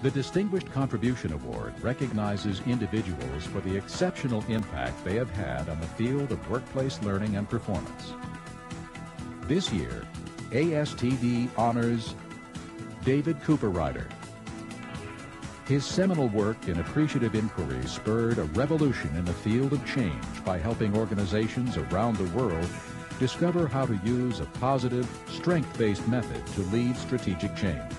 The Distinguished Contribution Award recognizes individuals for the exceptional impact they have had on the field of workplace learning and performance. This year, ASTD honors David Cooperrider. His seminal work in appreciative inquiry spurred a revolution in the field of change by helping organizations around the world discover how to use a positive, strength-based method to lead strategic change.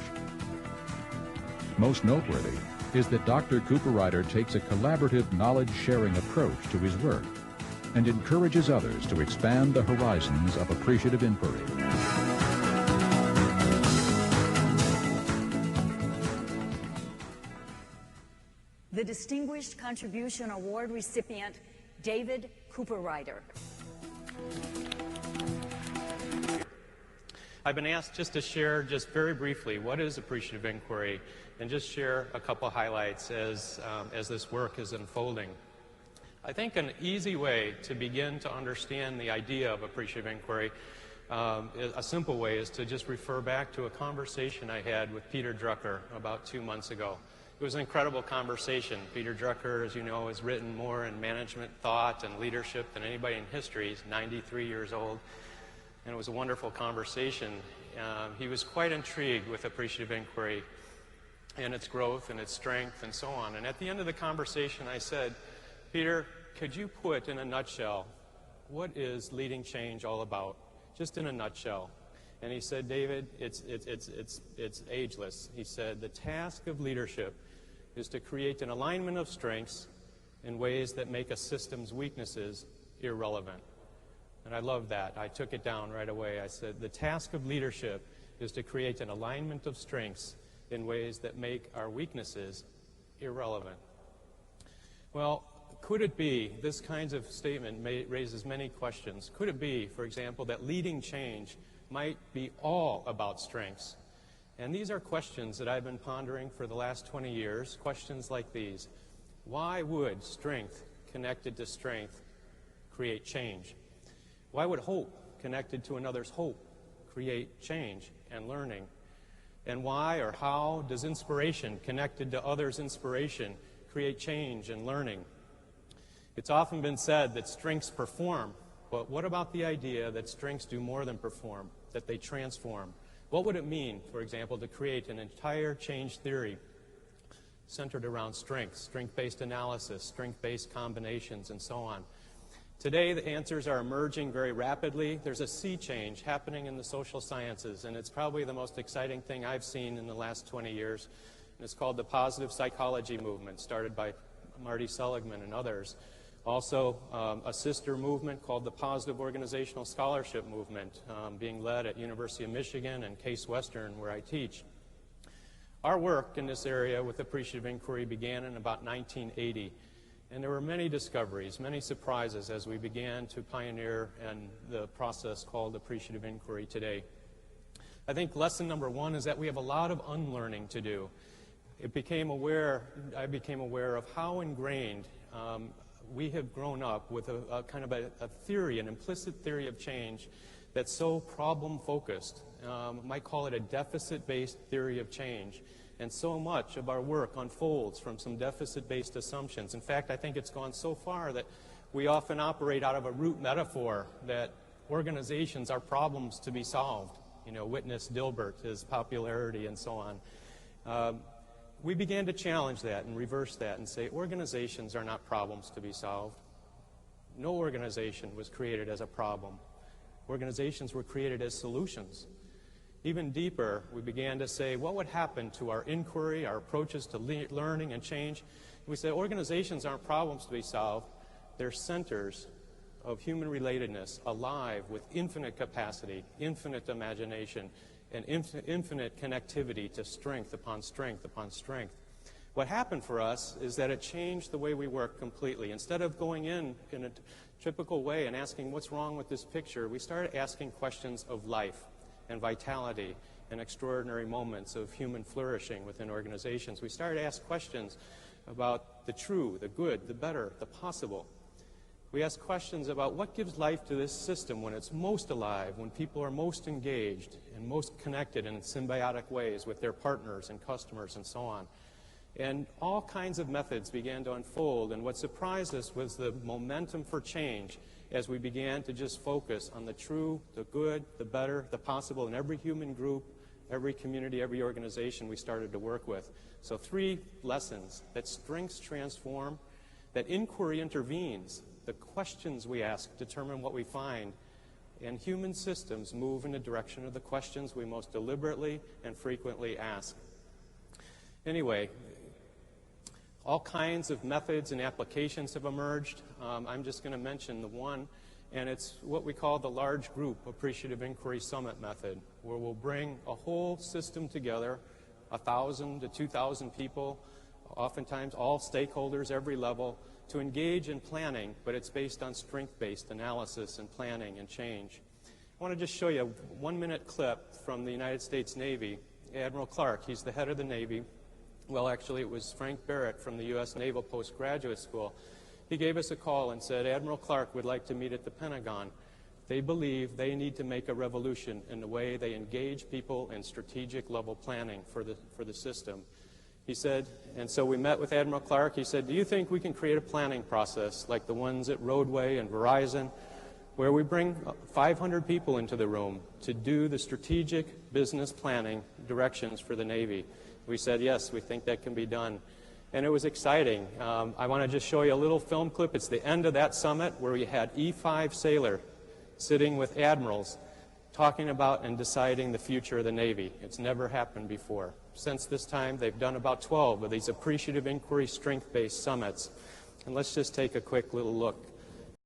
Most noteworthy is that Dr. Cooperrider takes a collaborative knowledge-sharing approach to his work and encourages others to expand the horizons of appreciative inquiry. The Distinguished Contribution Award recipient, David Cooperrider. I've been asked just to share just very briefly what is appreciative inquiry and just share a couple highlights as this work is unfolding. I think an easy way to begin to understand the idea of appreciative inquiry, a simple way, is to just refer back to a conversation I had with Peter Drucker about 2 months ago. It was an incredible conversation. Peter Drucker, as you know, has written more in management thought and leadership than anybody in history. He's 93 years old. And it was a wonderful conversation. He was quite intrigued with appreciative inquiry and its growth and its strength and so on. And at the end of the conversation, I said, Peter, could you put in a nutshell, what is leading change all about? Just in a nutshell. And he said, David, it's ageless. He said, the task of leadership is to create an alignment of strengths in ways that make a system's weaknesses irrelevant. And I love that. I took it down right away. I said, the task of leadership is to create an alignment of strengths in ways that make our weaknesses irrelevant. Well, could it be, this kind of statement raises many questions. Could it be, for example, that leading change might be all about strengths? And these are questions that I've been pondering for the last 20 years, questions like these. Why would strength connected to strength create change? Why would hope connected to another's hope create change and learning? And why or how does inspiration connected to others' inspiration create change and learning? It's often been said that strengths perform, but what about the idea that strengths do more than perform, that they transform? What would it mean, for example, to create an entire change theory centered around strengths, strength-based analysis, strength-based combinations, and so on? Today, the answers are emerging very rapidly. There's a sea change happening in the social sciences, and it's probably the most exciting thing I've seen in the last 20 years. And it's called the positive psychology movement, started by Marty Seligman and others. Also, a sister movement called the positive organizational scholarship movement, being led at University of Michigan and Case Western, where I teach. Our work in this area with appreciative inquiry began in about 1980. And there were many discoveries, many surprises as we began to pioneer in the process called appreciative inquiry today. I think lesson number one is that we have a lot of unlearning to do. I became aware of how ingrained we have grown up with a kind of a theory, an implicit theory of change that's so problem-focused. Might call it a deficit-based theory of change. And so much of our work unfolds from some deficit-based assumptions. In fact, I think it's gone so far that we often operate out of a root metaphor that organizations are problems to be solved. You know, witness Dilbert, his popularity, and so on. We began to challenge that and reverse that and say organizations are not problems to be solved. No organization was created as a problem. Organizations were created as solutions. Even deeper, we began to say, what would happen to our inquiry, our approaches to learning and change? We said organizations aren't problems to be solved. They're centers of human relatedness, alive with infinite capacity, infinite imagination, and infinite connectivity to strength upon strength upon strength. What happened for us is that it changed the way we work completely. Instead of going in a typical way and asking what's wrong with this picture, we started asking questions of life and vitality and extraordinary moments of human flourishing within organizations. We started to ask questions about the true, the good, the better, the possible. We ask questions about what gives life to this system when it's most alive, when people are most engaged and most connected in symbiotic ways with their partners and customers and so on. And all kinds of methods began to unfold, and what surprised us was the momentum for change as we began to just focus on the true, the good, the better, the possible in every human group, every community, every organization we started to work with. So 3 lessons: that strengths transform, that inquiry intervenes, the questions we ask determine what we find, and human systems move in the direction of the questions we most deliberately and frequently ask. Anyway, all kinds of methods and applications have emerged. I'm just going to mention the one, and it's what we call the Large Group Appreciative Inquiry Summit method, where we'll bring a whole system together, 1,000 to 2,000 people, oftentimes all stakeholders, every level, to engage in planning, but it's based on strength-based analysis and planning and change. I want to just show you a 1-minute clip from the United States Navy. Admiral Clark, he's the head of the Navy. Well, actually, it was Frank Barrett from the U.S. Naval Postgraduate School. He gave us a call and said, Admiral Clark would like to meet at the Pentagon. They believe they need to make a revolution in the way they engage people in strategic level planning for the system. He said, and so we met with Admiral Clark. He said, do you think we can create a planning process like the ones at Roadway and Verizon, where we bring 500 people into the room to do the strategic business planning directions for the Navy? We said, yes, we think that can be done. And it was exciting. I want to just show you a little film clip. It's the end of that summit where we had E-5 sailor sitting with admirals talking about and deciding the future of the Navy. It's never happened before. Since this time, they've done about 12 of these appreciative inquiry strength-based summits. And let's just take a quick little look.